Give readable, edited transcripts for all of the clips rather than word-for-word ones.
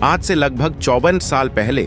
आज से लगभग 54 साल पहले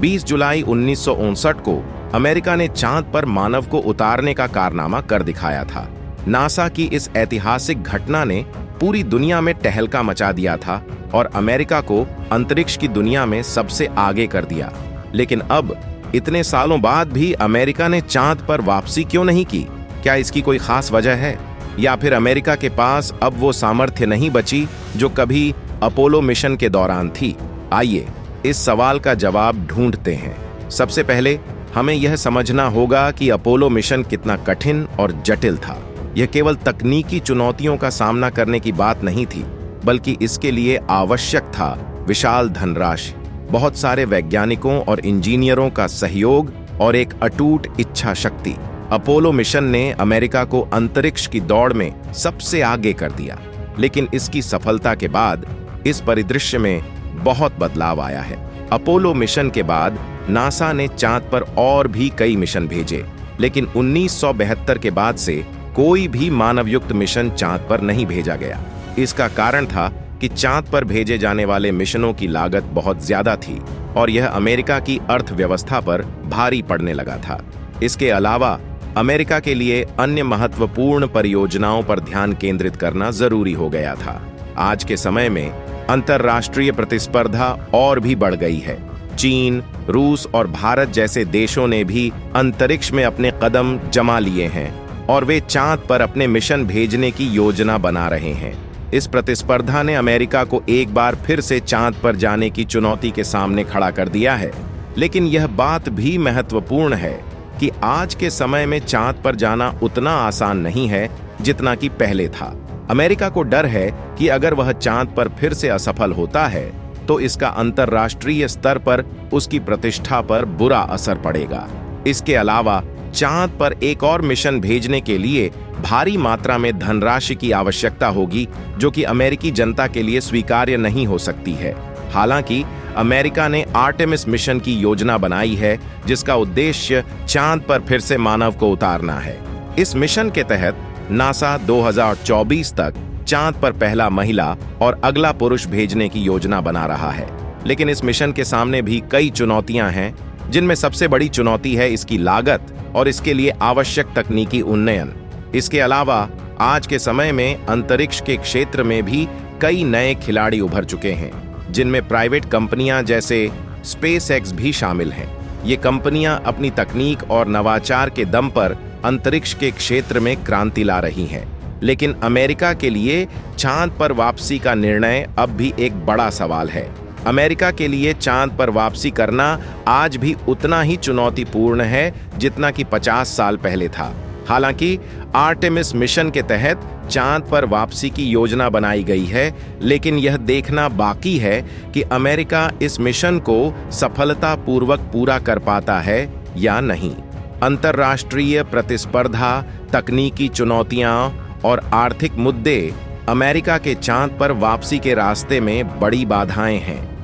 20 जुलाई 1959 को अमेरिका ने चांद पर मानव को उतारने का कारनामा कर दिखाया था। नासा की इस ऐतिहासिक घटना ने पूरी दुनिया में टहलका मचा दिया था और अमेरिका को अंतरिक्ष की दुनिया में सबसे आगे कर दिया। लेकिन अब इतने सालों बाद भी अमेरिका ने चांद पर वापसी क्यों नहीं की? क्या इसकी कोई खास वजह है, या फिर अमेरिका के पास अब वो सामर्थ्य नहीं बची जो कभी अपोलो मिशन के दौरान थी? आइए इस सवाल का जवाब ढूंढते हैं। सबसे पहले हमें यह समझना होगा कि अपोलो मिशन कितना कठिन और जटिल था। यह केवल तकनीकी चुनौतियों का सामना करने की बात नहीं थी, बल्कि इसके लिए आवश्यक था विशाल धनराशि, बहुत सारे वैज्ञानिकों और इंजीनियरों का सहयोग और एक अटूट इच्छा शक्ति। अपोलो मिशन ने अमेरिका को अंतरिक्ष की दौड़ में सबसे आगे कर दिया। लेकिन इसकी सफलता के बाद इस परिदृश्य में बहुत बदलाव आया है। अपोलो मिशन के बाद नासा ने चांद पर और भी कई मिशन भेजे, लेकिन 1972 के बाद से कोई भी मानवयुक्त मिशन चांद पर नहीं भेजा गया। इसका कारण था कि चांद पर भेजे जाने वाले मिशनों की लागत बहुत ज्यादा थी और यह अमेरिका की अर्थव्यवस्था पर भारी पड़ने लगा था। इसके अलावा अमेरिका के लिए अन्य महत्वपूर्ण परियोजनाओं पर ध्यान केंद्रित करना जरूरी हो गया था। आज के समय में अंतर्राष्ट्रीय प्रतिस्पर्धा और भी बढ़ गई है। चीन, रूस और भारत जैसे देशों ने भी अंतरिक्ष में अपने कदम जमा लिए हैं और वे चांद पर अपने मिशन भेजने की योजना बना रहे हैं। इस प्रतिस्पर्धा ने अमेरिका को एक बार फिर से चांद पर जाने की चुनौती के सामने खड़ा कर दिया है। लेकिन यह बात भी महत्वपूर्ण है कि आज के समय में चांद पर जाना उतना आसान नहीं है जितना कि पहले था। अमेरिका को डर है कि अगर वह चांद पर फिर से असफल होता है तो इसका अंतर्राष्ट्रीय स्तर पर उसकी प्रतिष्ठा पर बुरा असर पड़ेगा। इसके अलावा चांद पर एक और मिशन भेजने के लिए भारी मात्रा में धनराशि की आवश्यकता होगी, जो कि अमेरिकी जनता के लिए स्वीकार्य नहीं हो सकती है। हालांकि अमेरिका ने आर्टेमिस मिशन की योजना बनाई है, जिसका उद्देश्य चांद पर फिर से मानव को उतारना है। इस मिशन के तहत नासा 2024 तक चांद पर पहला महिला और अगला पुरुष भेजने की योजना बना रहा है। लेकिन इस मिशन के सामने भी कई चुनौतियां हैं, जिनमें सबसे बड़ी चुनौती है इसकी लागत और इसके लिए आवश्यक तकनीकी उन्नयन। इसके अलावा आज के समय में अंतरिक्ष के क्षेत्र में भी कई नए खिलाड़ी उभर चुके हैं, जिनमें प्राइवेट कंपनियां जैसे स्पेसएक्स भी शामिल हैं। ये कंपनियां अपनी तकनीक और नवाचार के दम पर अंतरिक्ष के क्षेत्र में क्रांति ला रही हैं। लेकिन अमेरिका के लिए चांद पर वापसी का निर्णय अब भी एक बड़ा सवाल है। अमेरिका के लिए चांद पर वापसी करना आज भी उतना ही चुनौतीपूर्ण है जितना कि 50 साल पहले था। हालांकि आर्टेमिस मिशन के तहत चांद पर वापसी की योजना बनाई गई है, लेकिन यह देखना बाकी है कि अमेरिका इस मिशन को सफलतापूर्वक पूरा कर पाता है या नहीं। अंतर्राष्ट्रीय प्रतिस्पर्धा, तकनीकी चुनौतियां और आर्थिक मुद्दे अमेरिका के चांद पर वापसी के रास्ते में बड़ी बाधाएं हैं।